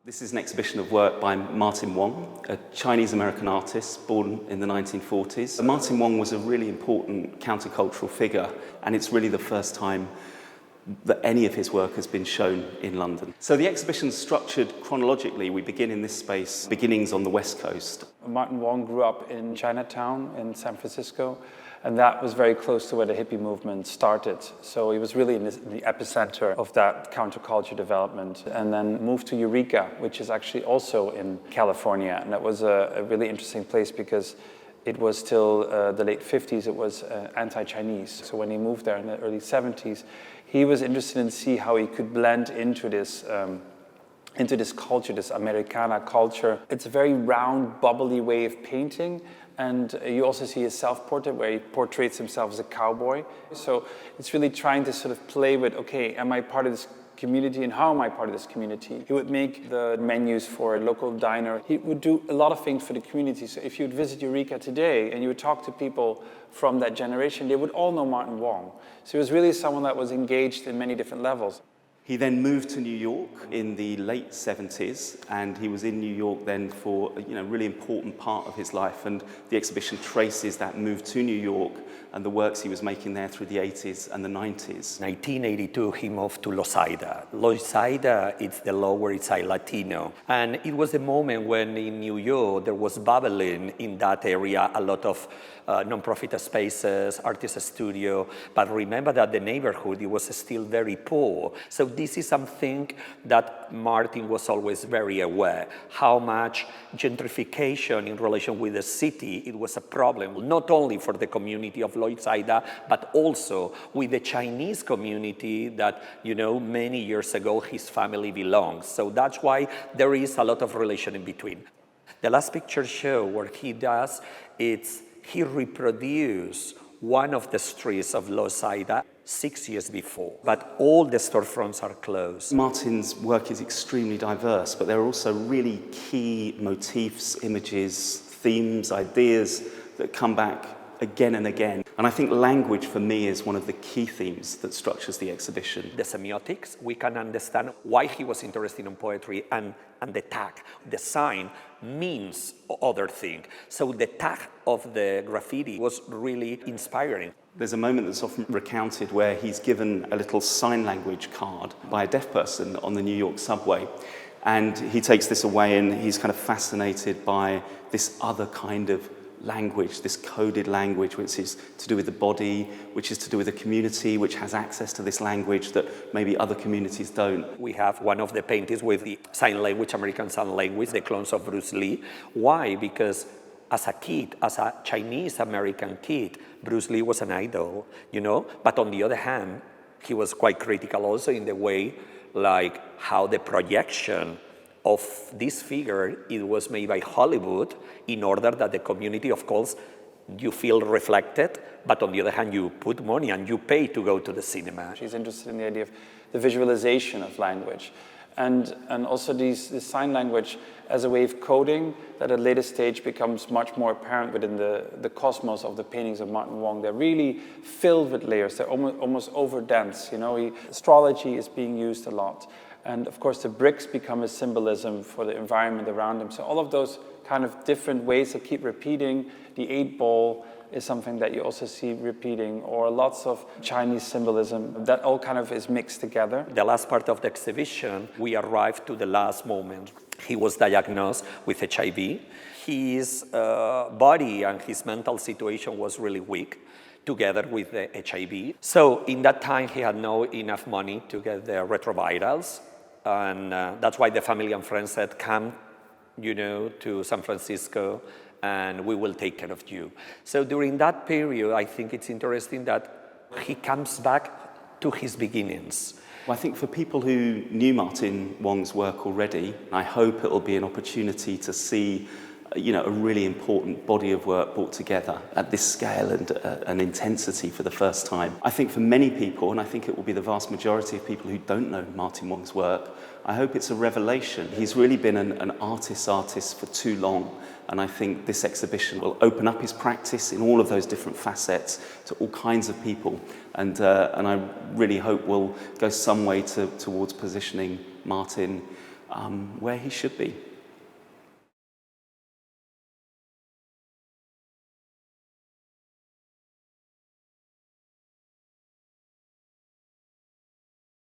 This is an exhibition of work by Martin Wong, a Chinese-American artist born in the 1940s. Martin Wong was a really important countercultural figure, and it's really the first time that any of his work has been shown in London. So the exhibition's structured chronologically. We begin in this space, beginnings on the West Coast. Martin Wong grew up in Chinatown in San Francisco, and that was very close to where the hippie movement started. So he was really in the epicenter of that counterculture development, and then moved to Eureka, which is actually also in California. And that was a really interesting place because it was till the late 50s, it was anti-Chinese. So when he moved there in the early 70s, he was interested in see how he could blend into this culture, this Americana culture. It's a very round, bubbly way of painting. And you also see his self-portrait where he portrays himself as a cowboy. So it's really trying to sort of play with, okay, am I part of this community and how am I part of this community? He would make the menus for a local diner. He would do a lot of things for the community. So if you would visit Eureka today and you would talk to people from that generation, they would all know Martin Wong. So he was really someone that was engaged in many different levels. He then moved to New York in the late 70s, and he was in New York then for a really important part of his life. And the exhibition traces that move to New York and the works he was making there through the 80s and the 90s. 1982, he moved to Losaida. Losaida, it's the Lower East Side Latino. And it was a moment when in New York, there was bubbling in that area, a lot of non-profit spaces, artist studio. But remember that the neighborhood, it was still very poor. So this is something that Martin was always very aware, how much gentrification in relation with the city, it was a problem, not only for the community of Losaida, but also with the Chinese community that, many years ago his family belongs. So that's why there is a lot of relation in between. The last picture show what he does, he reproduced one of the streets of Losaida 6 years before, but all the storefronts are closed. Martin's work is extremely diverse, but there are also really key motifs, images, themes, ideas that come back again and again. And I think language for me is one of the key themes that structures the exhibition. The semiotics, we can understand why he was interested in poetry, and the tag, the sign means other thing. So the tag of the graffiti was really inspiring. There's a moment that's often recounted where he's given a little sign language card by a deaf person on the New York subway. And he takes this away and he's kind of fascinated by this other kind of language, this coded language, which is to do with the body, which is to do with the community, which has access to this language that maybe other communities don't. We have one of the paintings with the sign language, American Sign Language, the clones of Bruce Lee. Why? Because as a kid, as a Chinese-American kid, Bruce Lee was an idol, But on the other hand, he was quite critical also in the way, like how the projection of this figure, it was made by Hollywood in order that the community, of course, you feel reflected, but on the other hand, you put money and you pay to go to the cinema. She's interested in the idea of the visualization of language and also this sign language as a way of coding that at a later stage becomes much more apparent within the cosmos of the paintings of Martin Wong. They're really filled with layers. They're almost over-dense. Astrology is being used a lot. And of course, the bricks become a symbolism for the environment around him. So all of those kind of different ways that keep repeating. The 8-ball is something that you also see repeating, or lots of Chinese symbolism. That all kind of is mixed together. The last part of the exhibition, we arrived to the last moment. He was diagnosed with HIV. His body and his mental situation was really weak, together with the HIV. So in that time, he had no enough money to get the retrovirals. And that's why the family and friends said, come, to San Francisco, and we will take care of you. So during that period, I think it's interesting that he comes back to his beginnings. Well, I think for people who knew Martin Wong's work already, I hope it'll be an opportunity to see a really important body of work brought together at this scale and an intensity for the first time. I think for many people, and I think it will be the vast majority of people who don't know Martin Wong's work, I hope it's a revelation. He's really been an artist for too long, and I think this exhibition will open up his practice in all of those different facets to all kinds of people, and I really hope will go some way towards positioning Martin where he should be.